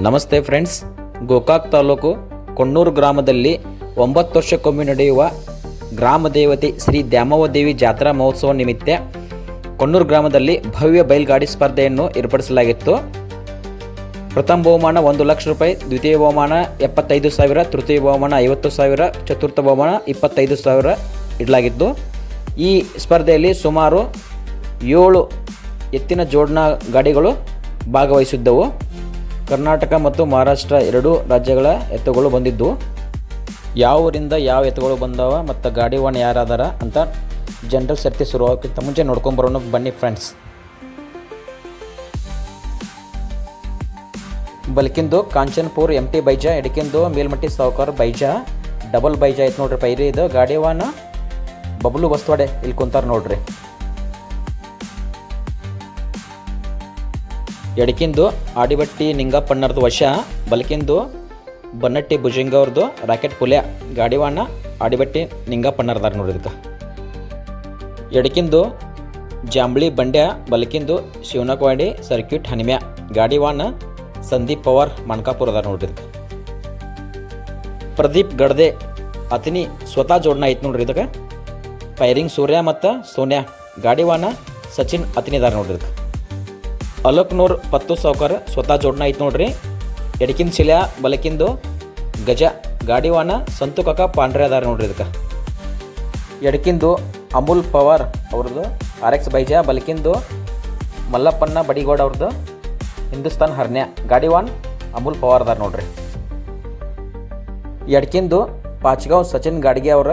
ನಮಸ್ತೆ ಫ್ರೆಂಡ್ಸ್, ಗೋಕಾಕ್ ತಾಲೂಕು ಕೊಣ್ಣೂರು ಗ್ರಾಮದಲ್ಲಿ 9 ವರ್ಷಕ್ಕೊಮ್ಮೆ ನಡೆಯುವ ಗ್ರಾಮ ದೇವತೆ ಶ್ರೀ ದ್ಯಾಮವ್ವದೇವಿ ಜಾತ್ರಾ ಮಹೋತ್ಸವ ನಿಮಿತ್ತ ಕೊಣ್ಣೂರು ಗ್ರಾಮದಲ್ಲಿ ಭವ್ಯ ಬೈಲ್ಗಾಡಿ ಸ್ಪರ್ಧೆಯನ್ನು ಏರ್ಪಡಿಸಲಾಗಿತ್ತು. ಪ್ರಥಮ ಬಹುಮಾನ 1 ಲಕ್ಷ ರೂಪಾಯಿ, ದ್ವಿತೀಯ ಬಹುಮಾನ 75,000, ತೃತೀಯ ಬಹುಮಾನ 50,000, ಚತುರ್ಥ ಬಹುಮಾನ 25,000 ಇಡಲಾಗಿದ್ದು, ಈ ಸ್ಪರ್ಧೆಯಲ್ಲಿ ಸುಮಾರು 7 ಎತ್ತಿನ ಜೋಡಣಾ ಗಾಡಿಗಳು ಭಾಗವಹಿಸಿದ್ದವು. ಕರ್ನಾಟಕ ಮತ್ತು ಮಹಾರಾಷ್ಟ್ರ ಎರಡೂ ರಾಜ್ಯಗಳ ಎತ್ತುಗಳು ಬಂದಿದ್ದು. ಯಾವ ಊರಿಂದ ಯಾವ ಎತ್ತುಗಳು ಬಂದವ ಮತ್ತು ಗಾಡಿವಾನ ಯಾರಾದಾರ ಅಂತ ಜನರಲ್ ಸರ್ತಿ ಶುರುವಾಗಕ್ಕಿಂತ ಮುಂಚೆ ನೋಡ್ಕೊಂಬರೋಣ ಬನ್ನಿ ಫ್ರೆಂಡ್ಸ್. ಬಲ್ಕಿಂದು ಕಾಂಚನ್ಪುರ್ MT ಬೈಜ, ಎಡಕಿಂದು ಮೇಲ್ಮಟ್ಟಿ ಸಾವುಕಾರ ಬೈಜ, ಡಬಲ್ ಬೈಜ ಐತೆ ನೋಡ್ರಿ. ಪೈರಿ ಇದು ಗಾಡಿವಾನ ಬಬ್ಲು ಬಸ್ತವಾಡೆ ಇಲ್ಲಿ ಕುಂತಾರ ನೋಡ್ರಿ. ಎಡಕಿಂದು ಆಡಿಬಟ್ಟಿ ನಿಂಗಪ್ಪಣ್ಣರದು ವಶ, ಬಲಕಿಂದು ಬನ್ನಟ್ಟಿ ಭುಜಂಗ ಅವ್ರದ್ದು ರಾಕೆಟ್ ಪುಲ್ಯ, ಗಾಡಿವಾನ ಆಡಿಬಟ್ಟಿ ನಿಂಗಪ್ಪಣ್ಣರದಾರ ನೋಡ್ರಿ. ಇದಕ್ಕೆ ಎಡಕಿಂದು ಜಾಂಬ್ಳಿ ಬಂಡ್ಯ, ಬಲಕಿಂದು ಶಿವನಕವಾಡಿ ಸರ್ಕ್ಯೂಟ್ ಹನಿಮ್ಯಾ, ಗಾಡಿವಾನ ಸಂದೀಪ್ ಪವಾರ್ ಮಣ್ಕಾಪುರ ಅದಾರ ನೋಡ್ರಿ. ಇದಕ್ಕೆ ಪ್ರದೀಪ್ ಗಡ್ದೆ ಅತಿನಿ ಸ್ವತಃ ಜೋಡಣೆ ಐತೆ ನೋಡ್ರಿ. ಇದಕ್ಕೆ ಪೈರಿಂಗ್ ಸೂರ್ಯ ಮತ್ತು ಸೋನ್ಯಾ, ಗಾಡಿವಾನ ಸಚಿನ್ ಅತಿನಿ ಅದಾರ ನೋಡ್ರಿ. ಇದಕ್ಕೆ ಅಲಕ್ನೂರ್ ಪತ್ತು ಸಾವುಕಾರ ಸ್ವತಃ ಜೋಡಣೆ ಐತೆ ನೋಡ್ರಿ. ಎಡಕಿಂದ ಶಿಲ್ಯ, ಬಲಕಿಂದು ಗಜ, ಗಾಡಿವಾನ ಸಂತು ಕಾಕ ಪಾಂಡ್ರೆ ಅದಾರ ನೋಡ್ರಿ. ಇದಕ್ಕೆ ಎಡಕಿಂದು ಅಮೂಲ್ ಪವಾರ್ ಅವ್ರದ್ದು RX ಬೈಜ, ಬಲಕಿಂದು ಮಲ್ಲಪ್ಪಣ್ಣ ಬಡಿಗೌಡ ಅವ್ರದ್ದು ಹಿಂದೂಸ್ತಾನ್ ಹರ್ನ್ಯ, ಗಾಡಿವಾನ್ ಅಮೂಲ್ ಪವಾರ್ ಅದಾರ ನೋಡ್ರಿ. ಎಡಕಿಂದು ಪಾಚ್ಗಾಂವ್ ಸಚಿನ್ ಗಾಡ್ಗೆ ಅವರ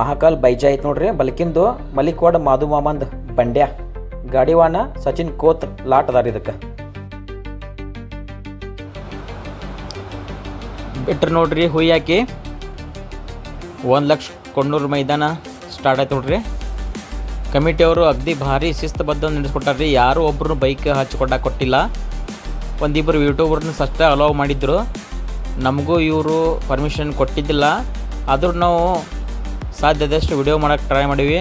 ಮಹಾಕಾಲ್ ಬೈಜ ಐತೆ ನೋಡ್ರಿ. ಬಲಕಿಂದು ಮಲಿಕ್ವಾಡ್ ಮಾಧು ಮಾಮಂದ್ ಬಂಡ್ಯ, ಗಾಡಿವಾನ ಸಚಿನ್ ಕೋತ್ ಲಾಟ್ ಅದಾರ. ಇದಕ್ಕೆ ಬಿಟ್ರೆ ನೋಡ್ರಿ ಹುಯ್ಯಾಕಿ 1 ಲಕ್ಷ ಕೊಣ್ಣೂರು ಮೈದಾನ ಸ್ಟಾರ್ಟ್ ಆಯ್ತು ನೋಡ್ರಿ. ಕಮಿಟಿಯವರು ಅಗದಿ ಭಾರಿ ಶಿಸ್ತುಬದ್ಧ ನಡೆಸ್ಕೊಟ್ಟಾರ್ರಿ. ಯಾರು ಒಬ್ಬರು ಬೈಕ್ ಕೊಟ್ಟಿಲ್ಲ. ಒಂದಿಬ್ಬರು ಯೂಟ್ಯೂಬರ್ನ ಅಷ್ಟೇ ಅಲೌ ಮಾಡಿದ್ರು. ನಮಗೂ ಇವರು ಪರ್ಮಿಷನ್ ಕೊಟ್ಟಿದ್ದಿಲ್ಲ. ಆದರೂ ನಾವು ಸಾಧ್ಯದಷ್ಟು ವಿಡಿಯೋ ಮಾಡೋಕ್ಕೆ ಟ್ರೈ ಮಾಡೀವಿ.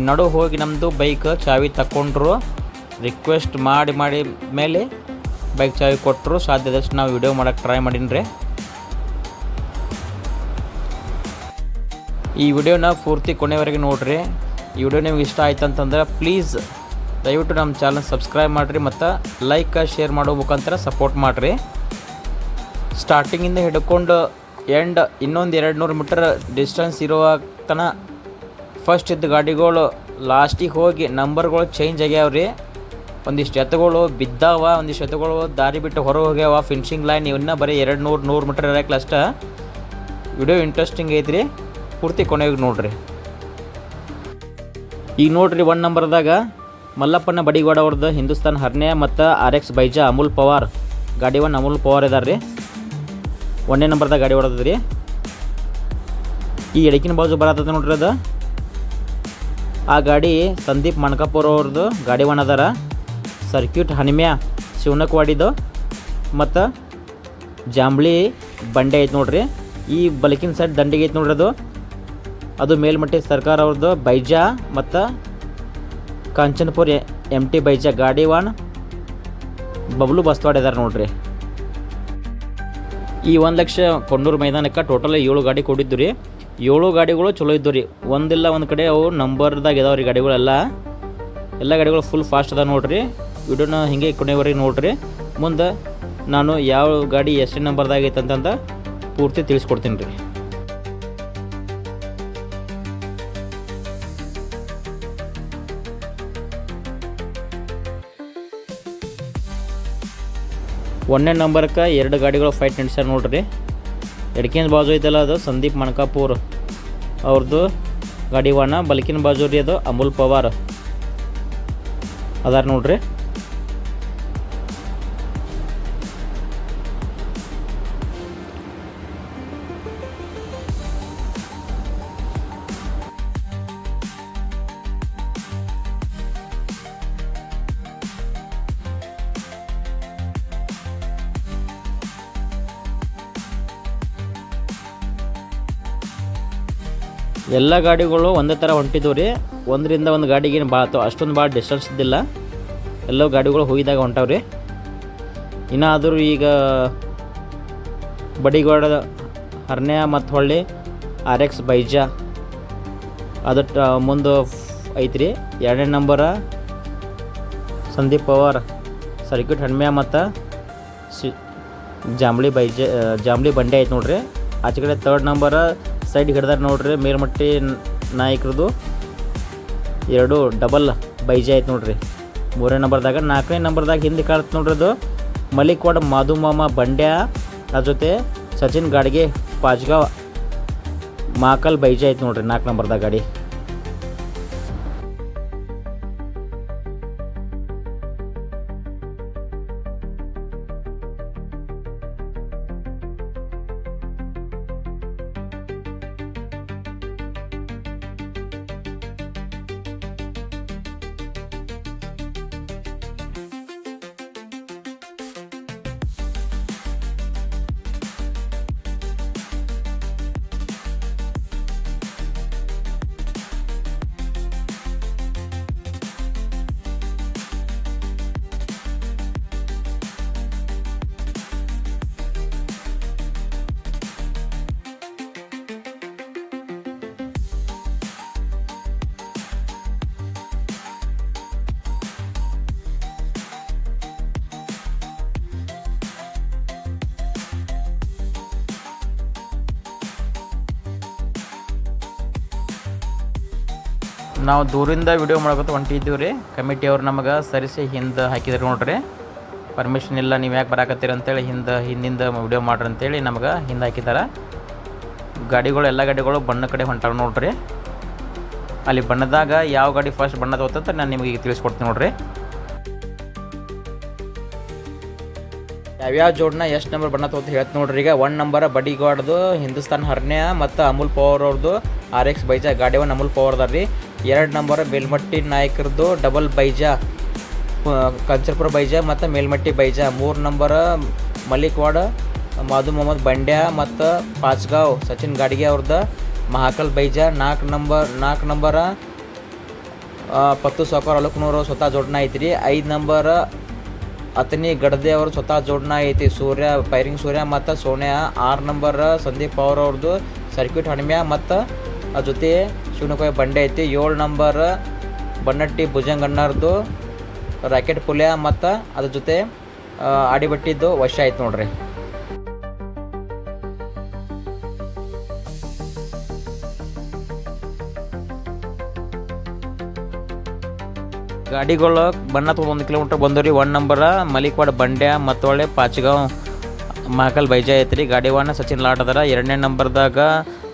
ನಡು ಹೋಗಿ ನಮ್ಮದು ಬೈಕ್ ಚಾವಿ ತಗೊಂಡ್ರು, ರಿಕ್ವೆಸ್ಟ್ ಮಾಡಿ ಮೇಲೆ ಬೈಕ್ ಚಾವಿ ಕೊಟ್ಟರು. ಸಾಧ್ಯದಷ್ಟು ನಾವು ವಿಡಿಯೋ ಮಾಡೋಕ್ಕೆ ಟ್ರೈ ಮಾಡೀನಿ. ಈ ವಿಡಿಯೋನ ಪೂರ್ತಿ ಕೊನೆವರೆಗೆ ನೋಡಿರಿ. ಈ ವಿಡಿಯೋ ನಿಮ್ಗೆ ಇಷ್ಟ ಆಯ್ತು ಅಂತಂದ್ರೆ ಪ್ಲೀಸ್ ದಯವಿಟ್ಟು ನಮ್ಮ ಚಾನಲ್ ಸಬ್ಸ್ಕ್ರೈಬ್ ಮಾಡಿರಿ ಮತ್ತು ಲೈಕ್ ಶೇರ್ ಮಾಡೋ ಮುಖಾಂತರ ಸಪೋರ್ಟ್ ಮಾಡಿರಿ. ಸ್ಟಾರ್ಟಿಂಗಿಂದ ಹಿಡ್ಕೊಂಡು ಎಂಡ್ ಇನ್ನೊಂದು 200 ಮೀಟರ್ ಡಿಸ್ಟೆನ್ಸ್ ಇರುವ ತನಕ ಫಸ್ಟ್ ಇದ್ದ ಗಾಡಿಗಳು ಲಾಸ್ಟಿಗೆ ಹೋಗಿ ನಂಬರ್ಗಳು ಚೇಂಜ್ ಆಗ್ಯಾವ್ರಿ. ಒಂದಿಷ್ಟು ಎತ್ತುಗಳು ಬಿದ್ದಾವ, ಒಂದಿಷ್ಟು ಎತ್ತುಗಳು ದಾರಿ ಬಿಟ್ಟು ಹೊರಗೆ ಹೋಗ್ಯಾವ. ಫಿನಿಶಿಂಗ್ ಲೈನ್ ಇವನ್ನ ಬರೀ 200 ಮೀಟರ್ ಇರೋಕ್ಕೆ ಅಷ್ಟ. ವಿಡಿಯೋ ಇಂಟ್ರೆಸ್ಟಿಂಗ್ ಐತ್ರಿ, ಪೂರ್ತಿ ಕೊನೆಗೆ ನೋಡ್ರಿ. ಈಗ ನೋಡ್ರಿ 1 ನಂಬರ್ದಾಗ ಮಲ್ಲಪ್ಪಣ್ಣ ಬಡಿಗೌಡ ಅವ್ರದ್ದು ಹಿಂದೂಸ್ತಾನ್ ಹರ್ನ್ಯ ಮತ್ತು RX ಬೈಜ ಅಮೂಲ್ ಪವಾರ್, ಗಾಡಿವಾನ್ ಅಮೂಲ್ ಪವಾರ್ ಇದಾರೆ ರೀ. 1ನೇ ನಂಬರ್ದಾಗ ಗಾಡಿ ಹೊಡೆದ್ರಿ. ಈ ಎಡಕಿನ ಬಾಜು ಬರತ್ತದ ನೋಡ್ರಿ. ಅದು ಆ ಗಾಡಿ ಸಂದೀಪ್ ಮಣ್ಕಾಪುರ ಅವ್ರದ್ದು ಗಾಡಿವಾನ್ ಅದಾರ. ಸರ್ಕ್ಯೂಟ್ ಹನಿಮ್ಯಾ ಶಿವನಕವಾಡಿದು ಮತ್ತು ಜಾಂಬ್ಳಿ ಬಂಡೆ ಐತೆ ನೋಡ್ರಿ. ಈ ಬಲಕಿನ ಸೈಡ್ ದಂಡಿಗೆ ಐತೆ ನೋಡ್ರಿ. ಅದು ಮೇಲ್ಮಟ್ಟಿ ಸರ್ಕಾರ ಅವ್ರದ್ದು ಬೈಜ ಮತ್ತು ಕಾಂಚನ್ಪುರ್ MT ಬೈಜ, ಗಾಡಿವಾನ್ ಬಬ್ಲು ಬಸ್ತವಾಡ್ ಇದಾರೆ ನೋಡ್ರಿ. ಈ 1 ಲಕ್ಷ ಕೊಣ್ಣೂರು ಮೈದಾನಕ್ಕೆ ಟೋಟಲ್ 7 ಗಾಡಿ ಕೊಟ್ಟಿದ್ದು ರೀ. 7 ಗಾಡಿಗಳು ಚಲೋ ಇದ್ದು ರೀ. ಒಂದಿಲ್ಲ ಒಂದು ಕಡೆ ಅವು ನಂಬರ್ದಾಗ ಇದಾವೆ ರೀ ಗಾಡಿಗಳೆಲ್ಲ. ಎಲ್ಲ ಗಾಡಿಗಳು ಫುಲ್ ಫಾಸ್ಟ್ ಅದ ನೋಡ್ರಿ. ವಿಡಿಯೋನ ಹಿಂಗೆ ಕೊನೆವರೆಗೆ ನೋಡ್ರಿ. ಮುಂದೆ ನಾನು ಯಾವ ಗಾಡಿ ಎಷ್ಟು ನಂಬರ್ದಾಗ ಐತೆ ಅಂತಂದ ಪೂರ್ತಿ ತಿಳಿಸ್ಕೊಡ್ತೀನಿ ರೀ. ಒಂದನೇ ನಂಬರ್ಗೆ 2 ಗಾಡಿಗಳು ಫೈಟ್ ನಡೆಸ್ಯಾರ ನೋಡ್ರಿ. ಎಡಕಿನ ಬಾಜು ಐತಲ್ಲ ಅದು ಸಂದೀಪ್ ಮಣ್ಕಾಪುರ್ ಅವ್ರದ್ದು ಗಾಡಿವಾನ, ಬಲಕಿನ ಬಾಜು ರೀ ಅದು ಅಮೂಲ್ ಪವಾರ್ ಅದಾರ ನೋಡ್ರಿ. ಎಲ್ಲ ಗಾಡಿಗಳು ಒಂದೇ ಥರ ಹೊಂಟಿದ್ವು ರೀ. ಒಂದರಿಂದ ಒಂದು ಗಾಡಿಗೆ ಅಷ್ಟೊಂದು ಭಾಳ ಡಿಸ್ಟೆನ್ಸ್ ಇದ್ದಿಲ್ಲ. ಎಲ್ಲೋ ಗಾಡಿಗಳು ಹೋಗಿದಾಗ ಹೊಂಟಾವ್ರಿ. ಇನ್ನಾದರೂ ಈಗ ಬಡಿಗೋಡ ಹರ್ನ್ಯಾ ಮತ್ತು ಹೊಳ್ಳಿ RX ಬೈಜಾ ಅದಕ್ಕೆ ಮುಂದೆ ಐತ್ರಿ. 2ನೇ ನಂಬರ ಸಂದೀಪ್ ಪವಾರ್ ಸರ್ಕ್ಯೂಟ್ ಹಣ್ಮ್ಯಾ ಮತ್ತು ಜಾಂಬ್ಳಿ ಬಂಡೆ ಐತೆ ನೋಡ್ರಿ. ಆಚೆ ಕಡೆ 3rd ನಂಬರ ಸೈಡ್ ಹಿಡ್ದಾರ ನೋಡ್ರಿ, ಮೇಲ್ಮಟ್ಟಿ ನಾಯಕರದು 2 ಡಬಲ್ ಬೈಜಾ ಐತೆ ನೋಡ್ರಿ 3ನೇ ನಂಬರ್ದಾಗ. 4ನೇ ನಂಬರ್ದಾಗ ಹಿಂದೆ ಕಾಣುತ್ತೆ ನೋಡ್ರಿ, ಅದು ಮಲಿಕ್ವಾಡ ಮಾಧುಮಾಮ ಬಂಡ್ಯ, ಅದ್ರ ಜೊತೆ ಸಚಿನ್ ಗಾಡ್ಗೆ ಪಾಜ್ಗಾವ್ ಮಾಕಲ್ ಬೈಜಾ ಐತೆ ನೋಡ್ರಿ 4 ನಂಬರ್ದಾಗ ಗಾಡಿ. ನಾವು ದೂರಿಂದ ವಿಡಿಯೋ ಮಾಡ್ಕೊತ ಹೊಂಟಿದ್ದೀವಿ ರೀ. ಕಮಿಟಿಯವ್ರು ನಮಗೆ ಸರಿಸಿ ಹಿಂದೆ ಹಾಕಿದ್ರು ನೋಡ್ರಿ, ಪರ್ಮಿಷನ್ ಇಲ್ಲ ನೀವು ಯಾಕೆ ಬರಾಕತ್ತೀರಿ ಅಂತೇಳಿ ಹಿಂದಿಂದ ವಿಡಿಯೋ ಮಾಡ್ರಿ ಅಂತೇಳಿ ನಮಗೆ ಹಿಂದೆ ಹಾಕಿದ್ದಾರೆ. ಗಾಡಿಗಳು ಎಲ್ಲ ಗಾಡಿಗಳು ಬಣ್ಣ ಕಡೆ ಹೊಂಟಾರ ನೋಡ್ರಿ. ಅಲ್ಲಿ ಬಣ್ಣದಾಗ ಯಾವ ಗಾಡಿ ಫಸ್ಟ್ ಬಣ್ಣ ತಗೋತಂತ ನಾನು ನಿಮಗೆ ಈಗ ತಿಳಿಸ್ಕೊಡ್ತೀನಿ ನೋಡ್ರಿ. ಯಾವ್ಯಾವ ಜೋಡನ್ನ ಎಷ್ಟು ನಂಬರ್ ಬಣ್ಣ ತಗೋತ ಹೇಳ್ತೀನಿ ನೋಡ್ರಿ. ಈಗ 1 ನಂಬರ ಬಡಿಗಾಡ್ದು ಹಿಂದೂಸ್ತಾನ್ ಹರ್ನ್ಯಾ ಮತ್ತು ಅಮೂಲ್ ಪವರ್ ಅವ್ರದ್ದು RX ಬೈಜಾ ಗಾಡಿ 1 ಅಮೂಲ್ ಪವರ್ ಅದ ರೀ. 2 ನಂಬರ ಮೇಲ್ಮಟ್ಟಿ ನಾಯಕರದು ಡಬಲ್ ಬೈಜಾ ಕಂಚರ್ಪುರ ಬೈಜಾ ಮತ್ತು ಮೇಲ್ಮಟ್ಟಿ ಬೈಜಾ. 3 ನಂಬರ ಮಲಿಕ್ವಾಡ ಮಾಧು ಮೊಹಮ್ಮದ್ ಬಂಡ್ಯ ಮತ್ತು ಪಾಚ್ಗಾವ್ ಸಚಿನ್ ಗಾಡ್ಗೆ ಅವ್ರದ್ದು ಮಹಾಕಲ್ ಬೈಜಾ. 4 ನಂಬರ ಪತ್ತು ಸಾವ್ಕಾರ್ ಅಲಕ್ನೂರು ಸ್ವತಃ ಜೋಡಣೆ ಐತಿ ರೀ. 5 ನಂಬರ ಅತನಿ ಗಡ್ದೆ ಅವರು ಸ್ವತಃ ಜೋಡಣೆ ಐತಿ ಫೈರಿಂಗ್ ಸೂರ್ಯ ಮತ್ತು ಸೋನ್ಯಾ. 6 ನಂಬರ ಸಂದೀಪ್ ಪವರ್ ಅವ್ರದ್ದು ಸರ್ಕ್ಯೂಟ್ ಹಣ್ಮ್ಯಾ ಮತ್ತು ಅದ್ರ ಜೊತೆ ಶಿವನಕಾಯಿ ಬಂಡೆ ಐತಿ. 7 ನಂಬರ್ ಬನ್ನಟ್ಟಿ ಭುಜಂಗಣ್ಣರ್ದು ರಾಕೆಟ್ ಪುಲ್ಯ ಮತ್ತು ಅದ್ರ ಜೊತೆ ಆಡಿಬಟ್ಟಿದ್ದು ವಶ ಆಯ್ತು ನೋಡ್ರಿ. ಗಾಡಿಗಳು ಬಣ್ಣ ತೊಗೊಂಡು 1 ಕಿಲೋಮೀಟ್ರ್ ಬಂದವ್ರಿ. 1 ನಂಬರ ಮಲಿಕ್ವಾಡ ಬಂಡ್ಯ ಮತ್ತು ಒಳ್ಳೆ ಪಾಚ್ಗಾವ್ ಮಹಾಕಲ್ ಬೈಜಾ ಐತ್ರಿ. ಗಾಡಿ 1 ಸಚಿನ್ ಲಾಟ್ ಅದಾರ. 2ನೇ ನಂಬರ್ದಾಗ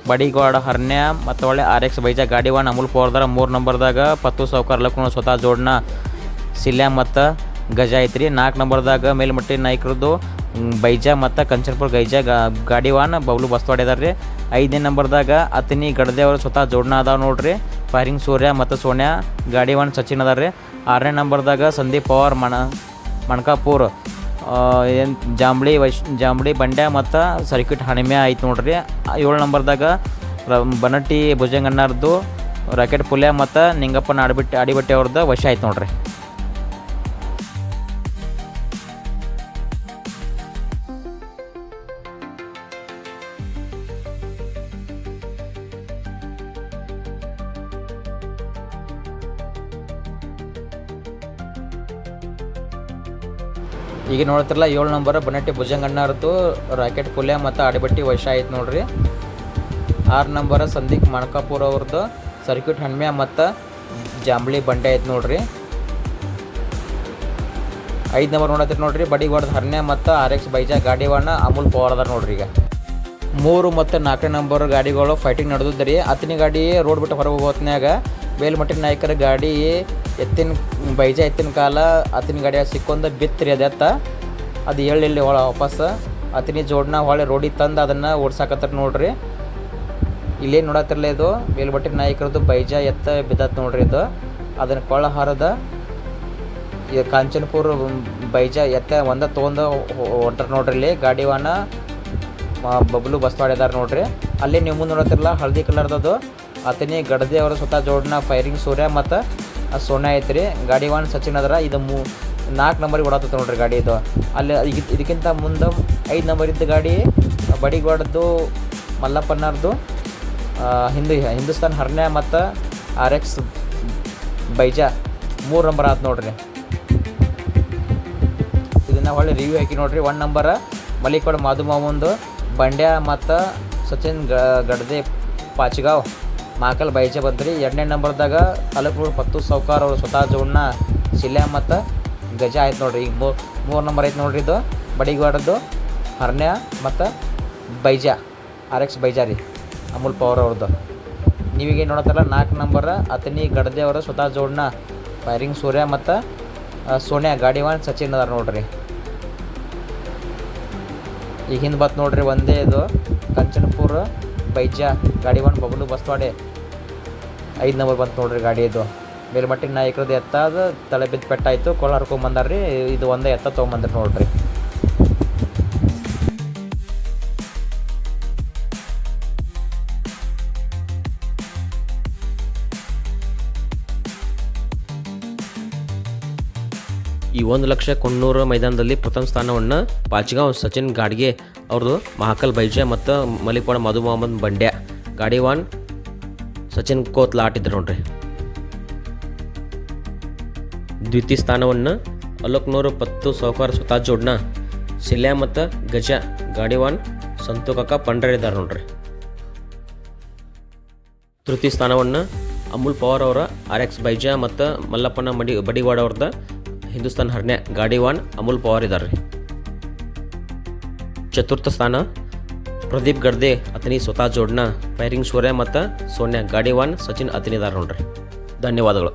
ಬಡಿಗಾಡ ಹರ್ನ್ಯಾ ಮತ್ತು ಒಳ್ಳೆ RX ಬೈಜಾ ಗಾಡಿ 1 ಅಮೂಲ್ ಪವರ್ದಾರ. 3 ನಂಬರ್ದಾಗ ಪತ್ತು ಸಾವ್ಕಾರ್ ಲಕ್ನೋ ಸ್ವತಃ ಜೋಡಣ ಸಿಲ್ಯಾ ಮತ್ತು ಗಜಾ ಐತ್ರಿ. 4 ನಂಬರ್ದಾಗ ಮೇಲ್ಮಟ್ಟಿ ನಾಯಕರದ್ದು ಬೈಜಾ ಮತ್ತು ಕಂಚನ್ಪುರ ಗೈಜಾ ಗಾಡಿ 1 ಬಬ್ಲು ಬಸ್ತವಾಡಿ ಅದಾರ ರೀ. 5ನೇ ನಂಬರ್ದಾಗ ಅತನಿ ಗಡ್ದೆ ಅವರು ಸ್ವತಃ ಜೋಡಣ ಅದಾವ ನೋಡ್ರಿ, ಫೈರಿಂಗ್ ಸೂರ್ಯ ಮತ್ತು ಸೋನ್ಯಾ ಗಾಡಿ 1 ಸಚಿನ್ ಅದಾರ ರೀ. 6ನೇ ನಂಬರ್ದಾಗ ಸಂದೀಪ್ ಪವಾರ್ ಮಣಕಾಪುರ್ ಏನು ಜಾಂಬ್ಳಿ ಬಂಡ್ಯ ಮತ್ತು ಸರ್ಕ್ಯೂಟ್ ಹಣಿಮ್ಯಾ ಐತೆ ನೋಡ್ರಿ. 7 ನಂಬರ್ದಾಗ ಬನಟ್ಟಿ ಭುಜಂಗಣ್ಣರ್ದು ರಾಕೆಟ್ ಪುಲ್ಯ ಮತ್ತು ನಿಂಗಪ್ಪನ ಆಡಿಬಟ್ಟೆ ಅವ್ರದ್ದು ವಶ ಆಯ್ತು ನೋಡ್ರಿ. ಈಗ ನೋಡ್ತಿರಲ್ಲ 7 ನಂಬರ್ ಬನಟ್ಟಿ ಭುಜಂಗಣ್ಣರ್ದು ರಾಕೆಟ್ ಪುಲ್ಯ ಮತ್ತು ಆಡಿಬಟ್ಟಿ ವಶ ಆಯ್ತು ನೋಡ್ರಿ. 6 ನಂಬರ ಸಂದೀಪ್ ಮಣಕಾಪುರ್ ಅವ್ರದ್ದು ಸರ್ಕ್ಯೂಟ್ ಹಣ್ಮ್ಯಾ ಮತ್ತು ಜಾಂಬ್ಳಿ ಬಂಡೆ ಐತೆ ನೋಡ್ರಿ. 5 ನಂಬರ್ ನೋಡತ್ತೀರಿ ನೋಡ್ರಿ, ಬಡಿಗೋಡ ಹರ್ನ್ಯಾ ಮತ್ತು RX ಬೈಜಾ ಗಾಡಿ 1 ಅಮೂಲ್ ಪವರ್ ಅದ ನೋಡ್ರಿ. ಈಗ 3 ಮತ್ತು 4ನೇ ನಂಬರ್ ಗಾಡಿಗಳು ಫೈಟಿಂಗ್ ನಡೆದಿದ್ದು ರೀ. ಅತನಿ ಗಾಡಿ ರೋಡ್ ಬಿಟ್ಟು ಹೊರಗೆ ಹೋಗೋತ್ನ್ಯಾಗ ಮೇಲ್ಮಟ್ಟಿನ ನಾಯಕರ ಗಾಡಿ ಬೈಜಾ ಎತ್ತಿನ ಕಾಲ ಅತನಿ ಗಾಡಿಯಾಗ ಸಿಕ್ಕೊಂದು ಬಿತ್ತರಿ ಅದು ಎಳ್ಳಿ ವಾಪಸ್ ಅತನಿ ಜೋಡಣ ಹೊಳೆ ರೋಡಿಗೆ ತಂದು ಅದನ್ನು ಓಡ್ಸಾಕತ್ತಾರ ನೋಡ್ರಿ. ಇಲ್ಲೇನು ನೋಡತ್ತಿರಲ್ಲ, ಇದು ಮೇಲ್ಮಟ್ಟಿನ ನಾಯಕರದ್ದು ಬೈಜಾ ಎತ್ತ ಬಿದ್ದತ್ ನೋಡ್ರಿ. ಇದು ಅದನ್ನು ಕೊಳ್ಳ ಹಾರದ ಈ ಕಾಂಚನಪುರ ಬೈಜಾ ಎತ್ತ ಒಂದ ತೊಗೊಂಡು ಹೊಂಟಾರ ನೋಡ್ರಿ. ಇಲ್ಲಿ ಗಾಡಿ 1 ಬಬ್ಲು ಬಸ್ತವಾಡಿದಾರ ನೋಡ್ರಿ. ಅಲ್ಲಿ ನೀವು ಮುಂದೆ ನೋಡತ್ತಿರಲ್ಲ ಹಳದಿ ಕಲರ್ದದು ಅತನಿ ಗಡ್ದೆ ಅವರು ಸ್ವತಃ ಜೋಡಣ ಫೈರಿಂಗ್ ಸೂರ್ಯ ಮತ್ತು ಸೋನ್ಯಾ ಐತ್ರಿ. ಗಾಡಿ 1 ಸಚಿನ್ ಅದರ. ಇದು 4 ನಂಬರಿಗೆ ಓಡಾತೈತೆ ನೋಡ್ರಿ ಗಾಡಿ ಇದು. ಅಲ್ಲಿ ಇದಕ್ಕಿಂತ ಮುಂದೆ 5 ನಂಬರ್ ಇದ್ದ ಗಾಡಿ ಬಡಿಗೋಡದ್ದು ಮಲ್ಲಪ್ಪನವ್ರದ್ದು ಹಿಂದೂಸ್ತಾನ್ ಹರ್ನ್ಯಾ ಮತ್ತು RX ಬೈಜಾ 3 ನಂಬರ್ ಆಯ್ತು ನೋಡ್ರಿ. ಇದನ್ನು ಒಳ್ಳೆ ರಿವ್ಯೂ ಹಾಕಿ ನೋಡ್ರಿ. 1 ನಂಬರ ಮಲಿಕೋಡ್ ಮಾಧುಮಾವಂದು ಬಂಡ್ಯ ಮತ್ತು ಸಚಿನ್ ಗಡ್ದೆ ಪಾಚ್ಗಾವ್ ಮಾಕಲ್ ಬೈಜಾ ಬಂದ್ರಿ. 2ನೇ ನಂಬರ್ದಾಗ ಅಲಕ್ರೂಡ್ ಪತ್ತು ಸೌಕಾರ್ ಅವರು ಸ್ವತಃ ಜೋಡ್ನ ಶಿಲ್ಯಾ ಮತ್ತು ಗಜ ಆಯ್ತು ನೋಡ್ರಿ. ಈಗ 3 ನಂಬರ್ ಐತೆ ನೋಡ್ರಿ. ಇದು ಬಡಿಗೋಡದ್ದು ಹರ್ನ್ಯಾ ಮತ್ತು ಬೈಜಾ RX ಬೈಜಾ ರೀ, ಅಮೂಲ್ ಪವರ್ ಅವ್ರದ್ದು. ನೀವೀಗ ನೋಡತ್ತಲ್ಲ 4 ನಂಬರ ಅತನಿ ಗಡ್ದೆ ಅವರು ಸ್ವತಃ ಜೋಡ್ನ ಫೈರಿಂಗ್ ಸೂರ್ಯ ಮತ್ತು ಸೋನ್ಯಾ ಗಾಡಿವಾನ್ ಸಚಿನ್ ಅದಾರ ನೋಡ್ರಿ. ಈಗ ಹಿಂದೆ ಬತ್ತು ನೋಡ್ರಿ ಒಂದೇ ಇದು ಕಂಚನಪುರ ಬೈಜಾ ಗಾಡಿವಾನ್ ಬಬಲು ಬಸ್ವಾಡೆ 5 ನಂಬರ್ ಬಂತು ನೋಡ್ರಿ ಗಾಡಿ. ಇದು ಮೇಲ್ಮಟ್ಟಿನ ನಾಯಕರದ್ದು ಎತ್ತ ಅದು ತಲೆ ಬಿದ್ದು ಪೆಟ್ಟಾಯಿತು, ಕೊಳ ಹರ್ಕೊಂಬಂದಾರ್ರಿ. ಇದು ಒಂದೇ ಎತ್ತ ತೊಗೊಂಬಂದ್ರಿ ನೋಡ್ರಿ. ಈ 1 ಲಕ್ಷ ಕೊಣ್ಣೂರು ಮೈದಾನದಲ್ಲಿ ಪ್ರಥಮ ಸ್ಥಾನವನ್ನು ಪಾಚ್ಗಾಂವ್ ಸಚಿನ್ ಗಾಡ್ಗೆ ಅವ್ರದ್ದು, ಮಹಾಕಲ್ ಬೈಜಾ ಮತ್ತು ಮಲಿಕೋಡ ಮಧು ಮೊಹಮ್ಮದ್ ಬಂಡ್ಯ ಗಾಡಿವಾನ್ ಸಚಿನ್ ಕೋತ್ಲ ಆಟಿದ್ರು ನೋಡ್ರಿ. ದ್ವಿತೀಯ ಸ್ಥಾನವನ್ನು ಅಲೋಕ್ನೂರು ಪತ್ತು ಸೌಕಾರ್ ಸ್ವತಃ ಜೋಡ್ನ ಶಿಲ್ಯಾ ಮತ್ತು ಗಜ ಗಾಡಿವಾನ್ ಸಂತು ಕಾಕ ಪಂಡ್ರೆ ಇದ್ದಾರೆ ನೋಡ್ರಿ. ತೃತೀಯ ಸ್ಥಾನವನ್ನು ಅಮೂಲ್ ಪವರ್ ಅವರ RX ಬೈಜಾ ಮತ್ತು ಮಲ್ಲಪ್ಪನ ಬಡಿವಾಡ ಅವ್ರದ್ದು ಹಿಂದೂಸ್ತಾನ್ ಹರ್ನ್ಯಾ ಗಾಡಿವಾನ್ ಅಮೂಲ್ ಪವರ್ ಇದ್ದಾರೆ ರೀ. ಚತುರ್ಥ ಸ್ಥಾನ ಪ್ರದೀಪ್ ಗಡ್ದೆ ಅತನಿ ಸ್ವತಃ ಜೋಡ್ನ ಫೈರಿಂಗ್ ಸೂರ್ಯ ಮತ್ತು ಸೋನ್ಯಾ ಗಾಡಿವಾನ್ ಸಚಿನ್ ಅತನಿ ಇದ್ದಾರೆ ನೋಡ್ರಿ. ಧನ್ಯವಾದಗಳು.